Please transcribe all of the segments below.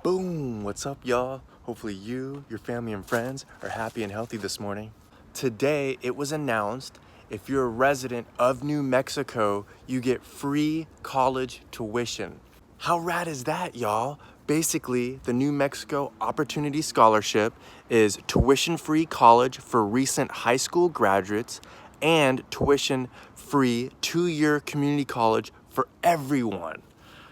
Boom! What's up, y'all? Hopefully you, your family, and friends are happy and healthy this morning. Today, it was announced if you're a resident of New Mexico, you get free college tuition. How rad is that, y'all? Basically, the New Mexico Opportunity Scholarship is tuition-free college for recent high school graduates and tuition-free 2-year community college for everyone.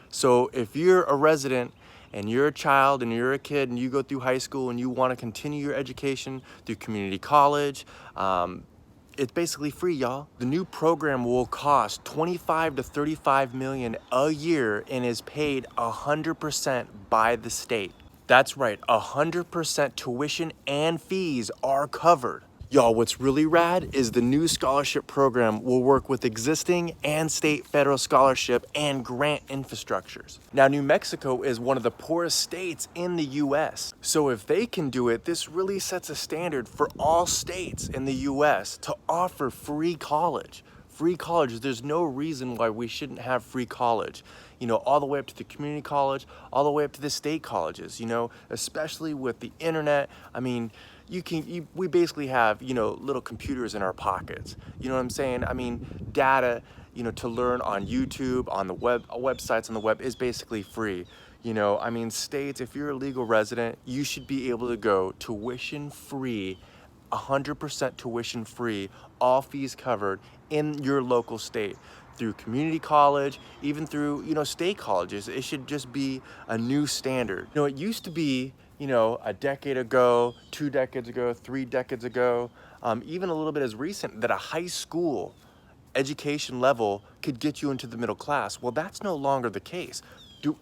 So if you're a resident and you're a child and you're a kid and you go through high school and you want to continue your education through community college, it's basically free, y'all. The new program will cost 25 to 35 million a year and is paid 100% by the state. That's right, 100% tuition and fees are covered. Y'all, what's really rad is the new scholarship program will work with existing and state federal scholarship and grant infrastructures. Now, New Mexico is one of the poorest states in the US. So if they can do it, this really sets a standard for all states in the US to offer free college. Free college, there's no reason why we shouldn't have free college. You know, all the way up to the community college, all the way up to the state colleges, you know, especially with the internet. I mean, we basically have, you know, little computers in our pockets. You know what I'm saying? I mean, data, you know, to learn on YouTube, on the websites on the web is basically free. You know, I mean, states, if you're a legal resident, you should be able to go tuition free, 100% tuition free, all fees covered in your local state through community college, even through, you know, state colleges. It should just be a new standard. You know, it used to be, you know, a decade ago, 2 decades ago, 3 decades ago, even a little bit as recent, that a high school education level could get you into the middle class. Well, that's no longer the case.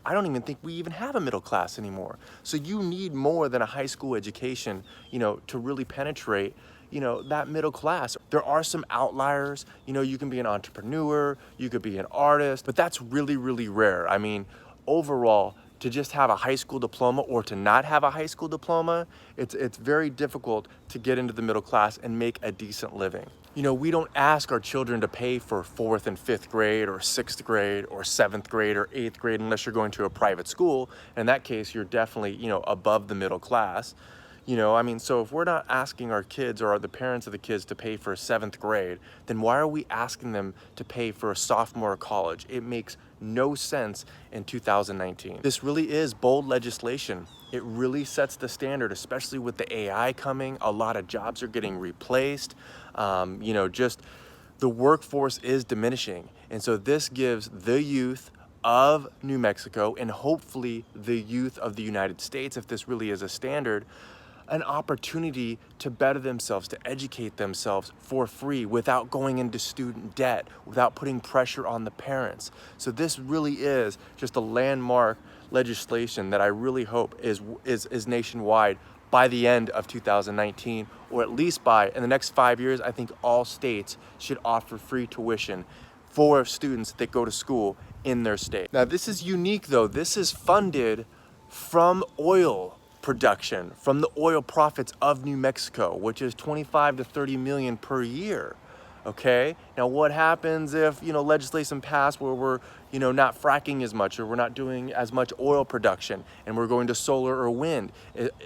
I don't even think we even have a middle class anymore. So you need more than a high school education, you know, to really penetrate, you know, that middle class. There are some outliers. You know, you can be an entrepreneur, you could be an artist, but that's really, really rare. I mean, overall, to just have a high school diploma or to not have a high school diploma, it's very difficult to get into the middle class and make a decent living. You know, we don't ask our children to pay for 4th and 5th grade or 6th grade or 7th grade or 8th grade unless you're going to a private school. In that case, you're definitely, you know, above the middle class. You know, I mean, so if we're not asking our kids or the parents of the kids to pay for a 7th grade, then why are we asking them to pay for a sophomore college? It makes no sense in 2019. This really is bold legislation. It really sets the standard, especially with the AI coming. A lot of jobs are getting replaced. You know, just the workforce is diminishing. And so this gives the youth of New Mexico and hopefully the youth of the United States, if this really is a standard, an opportunity to better themselves, to educate themselves for free without going into student debt, without putting pressure on the parents. So this really is just a landmark legislation that I really hope is nationwide by the end of 2019, or at least in the next 5 years. I think all states should offer free tuition for students that go to school in their state. Now this is unique though. This is funded from oil production, from the oil profits of New Mexico, which is 25 to 30 million per year. Okay, now what happens if, you know, legislation passed where we're, you know, not fracking as much or we're not doing as much oil production and we're going to solar or wind?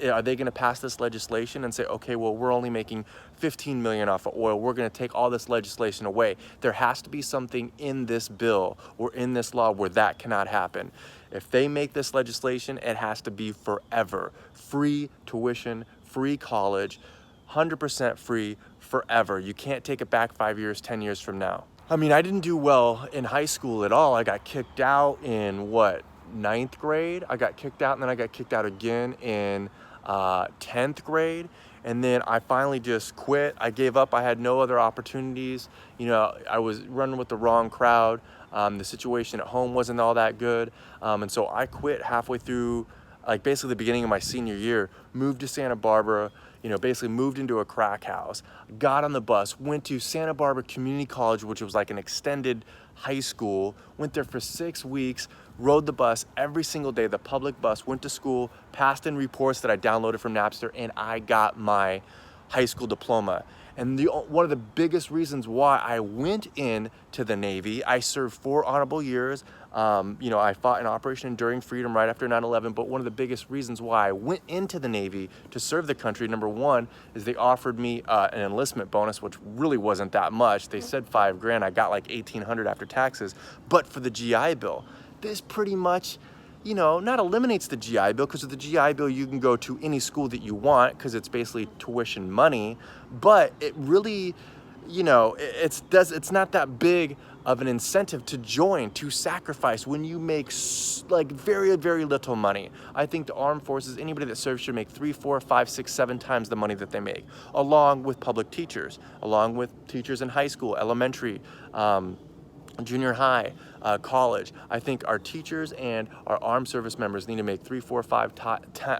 Are they going to pass this legislation and say, okay, well, we're only making 15 million off of oil, we're going to take all this legislation away? There has to be something in this bill or in this law where that cannot happen. If they make this legislation, it has to be forever. Free tuition, free college, 100% free forever. You can't take it back 5 years, 10 years from now. I mean, I didn't do well in high school at all. I got kicked out in 9th grade? I got kicked out and then I got kicked out again in 10th grade. And then I finally just quit. I gave up. I had no other opportunities. You know, I was running with the wrong crowd. The situation at home wasn't all that good. And so I quit halfway through, like basically the beginning of my senior year, moved to Santa Barbara, you know, basically moved into a crack house, got on the bus, went to Santa Barbara Community College, which was like an extended high school, went there for 6 weeks, rode the bus every single day, the public bus, went to school, passed in reports that I downloaded from Napster, and I got my high school diploma. And one of the biggest reasons why I went into the Navy, I served 4 honorable years. You know, I fought in Operation Enduring Freedom right after 9/11, but one of the biggest reasons why I went into the Navy to serve the country, number one, is they offered me an enlistment bonus, which really wasn't that much. They said $5 grand, I got like $1,800 after taxes, but for the GI Bill. This pretty much, you know, not eliminates the GI Bill, because with the GI Bill you can go to any school that you want because it's basically tuition money, but it really, you know, it's not that big of an incentive to join, to sacrifice when you make like very, very little money. I think the armed forces, anybody that serves should make 3, 4, 5, 6, 7 times the money that they make, along with public teachers, along with teachers in high school, elementary, junior high, college. I think our teachers and our armed service members need to make 3, 4, 5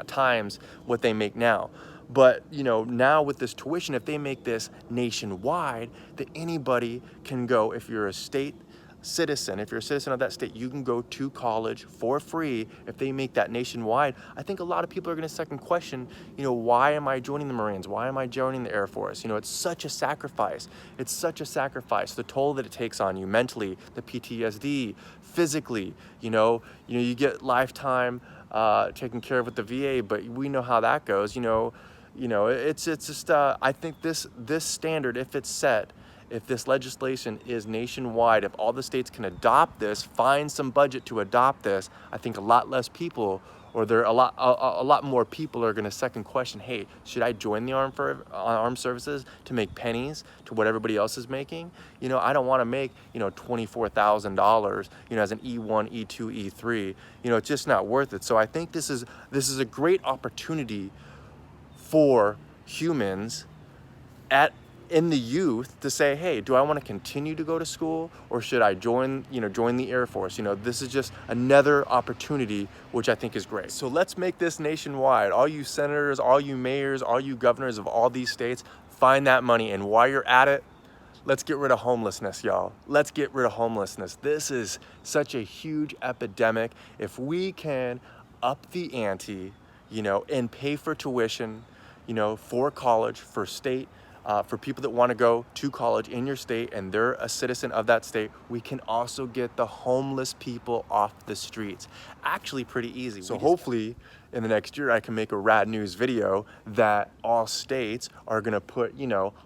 times what they make now. But, you know, now with this tuition, if they make this nationwide, that anybody can go, if you're a state citizen, if you're a citizen of that state, you can go to college for free. If they make that nationwide, I think a lot of people are going to second question, you know, why am I joining the Marines? Why am I joining the Air Force? You know, it's such a sacrifice. It's such a sacrifice. The toll that it takes on you mentally, the PTSD, physically, you get lifetime taken care of with the VA, but we know how that goes. It's just I think this standard, if it's set, if this legislation is nationwide, if all the states can adopt this, find some budget to adopt this, I think a lot less people, or a lot more people are going to second question, hey, should I join the armed services to make pennies to what everybody else is making? I don't want to make, $24,000, as an E1, E2, E3. It's just not worth it. So I think this is a great opportunity for humans in the youth to say, hey, do I want to continue to go to school, or should I join the Air Force? This is just another opportunity, which I think is great. So let's make this nationwide. All you senators, all you mayors, all you governors of all these states, find that money. And while you're at it, let's get rid of homelessness, y'all. Let's get rid of homelessness. This is such a huge epidemic. If we can up the ante, and pay for tuition, for college, for state, for people that want to go to college in your state and they're a citizen of that state, we can also get the homeless people off the streets. Actually pretty easy. So hopefully in the next year I can make a rad news video that all states are going to put,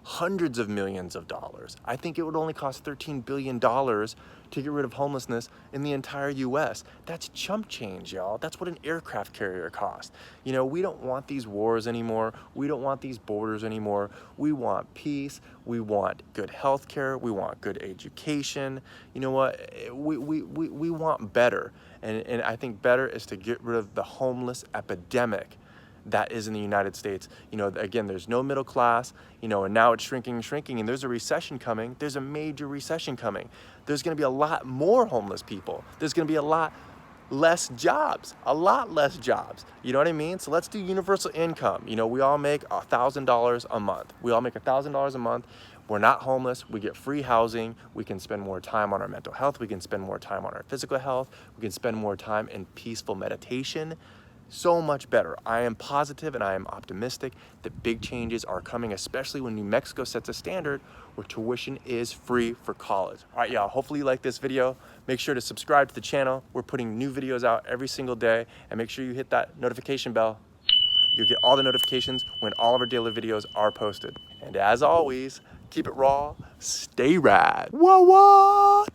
hundreds of millions of dollars. I think it would only cost $13 billion to get rid of homelessness in the entire US. That's chump change, y'all. That's what an aircraft carrier costs. We don't want these wars anymore. We don't want these borders anymore. We want peace. We want good health care. We want good education. You know what? We want better. And I think better is to get rid of the homeless epidemic that is in the United States. Again, there's no middle class, and now it's shrinking, and there's a recession coming. There's a major recession coming. There's gonna be a lot more homeless people. There's gonna be a lot less jobs. You know what I mean? So let's do universal income. We all make $1,000 a month. We're not homeless. We get free housing. We can spend more time on our mental health. We can spend more time on our physical health. We can spend more time in peaceful meditation. So much better. I am positive and I am optimistic that big changes are coming, especially when New Mexico sets a standard where tuition is free for college. All right, y'all, hopefully you like this video. Make sure to subscribe to the channel. We're putting new videos out every single day, and make sure you hit that notification bell. You'll get all the notifications when all of our daily videos are posted. And as always, keep it raw, stay rad. Whoa, whoa!